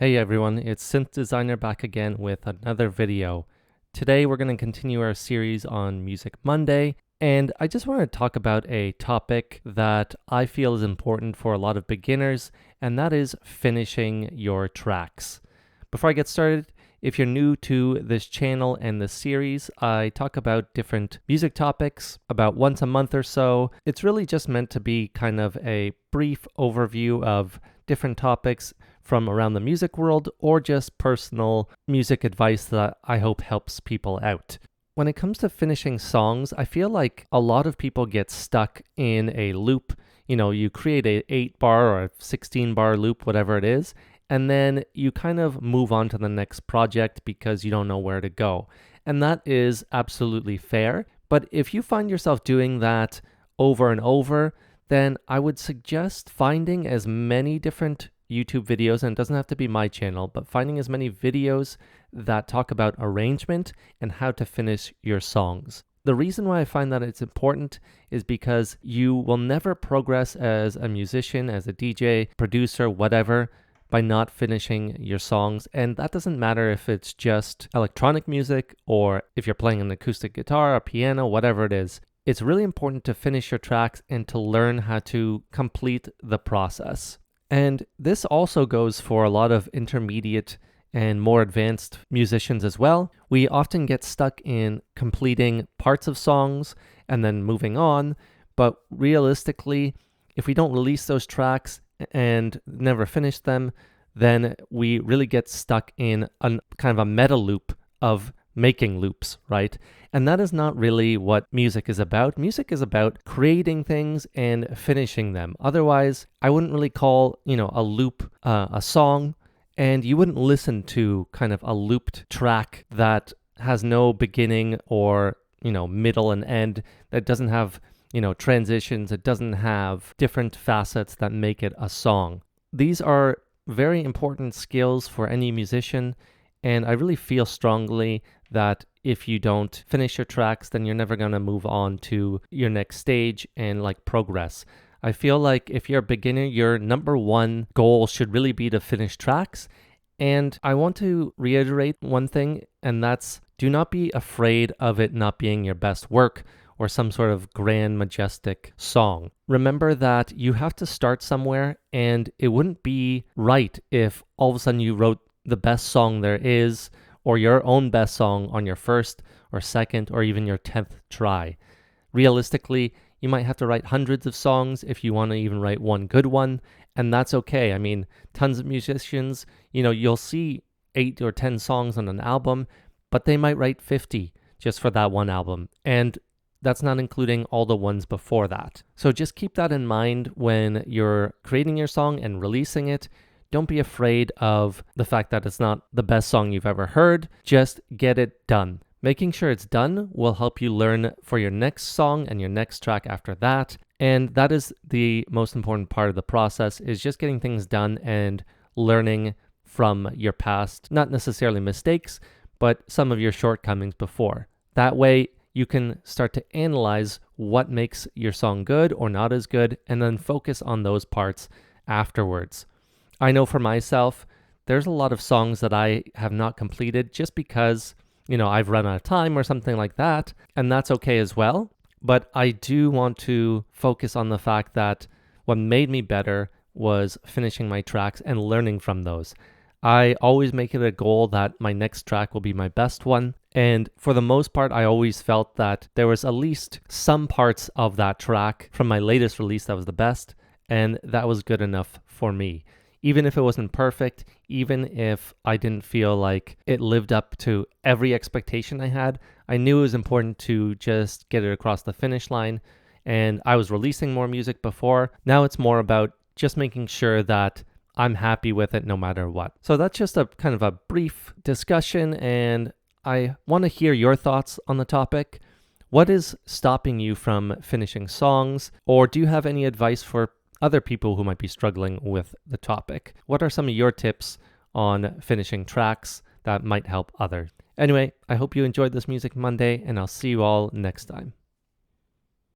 Hey everyone, it's Synth Designer back again with another video. Today we're going to continue our series on Music Monday, and I just want to talk about a topic that I feel is important for a lot of beginners, and that is finishing your tracks. Before I get started, if you're new to this channel and this series, I talk about different music topics about once a month or so. It's really just meant to be kind of a brief overview of different topics from around the music world or just personal music advice that I hope helps people out. When it comes to finishing songs, I feel like a lot of people get stuck in a loop. You know, you create a 8-bar or a 16-bar loop, whatever it is, and then you kind of move on to the next project because you don't know where to go. And that is absolutely fair. But if you find yourself doing that over and over, then I would suggest finding as many different YouTube videos, and it doesn't have to be my channel, but finding as many videos that talk about arrangement and how to finish your songs. The reason why I find that it's important is because you will never progress as a musician, as a DJ, producer, whatever, by not finishing your songs. And that doesn't matter if it's just electronic music or if you're playing an acoustic guitar, a piano, whatever it is. It's really important to finish your tracks and to learn how to complete the process. And this also goes for a lot of intermediate and more advanced musicians as well. We often get stuck in completing parts of songs and then moving on, but realistically, if we don't release those tracks and never finish them, then we really get stuck in a kind of a meta loop of making loops, right? And that is not really what music is about. Music is about creating things and finishing them. Otherwise, I wouldn't really call, a loop a song, and you wouldn't listen to kind of a looped track that has no beginning or, middle and end, that doesn't have, transitions, it doesn't have different facets that make it a song. These are very important skills for any musician, and I really feel strongly that if you don't finish your tracks, then you're never going to move on to your next stage and progress. I feel like if you're a beginner, your number one goal should really be to finish tracks. And I want to reiterate one thing, and that's do not be afraid of it not being your best work or some sort of grand, majestic song. Remember that you have to start somewhere, and it wouldn't be right if all of a sudden you wrote the best song there is, or your own best song on your first or second or even your 10th try. Realistically, you might have to write hundreds of songs if you want to even write one good one, and that's okay. I mean, tons of musicians, you'll see 8 or 10 songs on an album, but they might write 50 just for that one album, and that's not including all the ones before that. So just keep that in mind when you're creating your song and releasing it. Don't be afraid of the fact that it's not the best song you've ever heard. Just get it done. Making sure it's done will help you learn for your next song and your next track after that. And that is the most important part of the process, is just getting things done and learning from your past, not necessarily mistakes, but some of your shortcomings before. That way, you can start to analyze what makes your song good or not as good, and then focus on those parts afterwards. I know for myself, there's a lot of songs that I have not completed just because, I've run out of time or something like that, and that's okay as well. But I do want to focus on the fact that what made me better was finishing my tracks and learning from those. I always make it a goal that my next track will be my best one. And for the most part, I always felt that there was at least some parts of that track from my latest release that was the best, and that was good enough for me. Even if it wasn't perfect, even if I didn't feel like it lived up to every expectation I had, I knew it was important to just get it across the finish line. And I was releasing more music before. Now it's more about just making sure that I'm happy with it no matter what. So that's just a kind of a brief discussion, and I want to hear your thoughts on the topic. What is stopping you from finishing songs? Or do you have any advice for other people who might be struggling with the topic? What are some of your tips on finishing tracks that might help others? Anyway, I hope you enjoyed this Music Monday, and I'll see you all next time.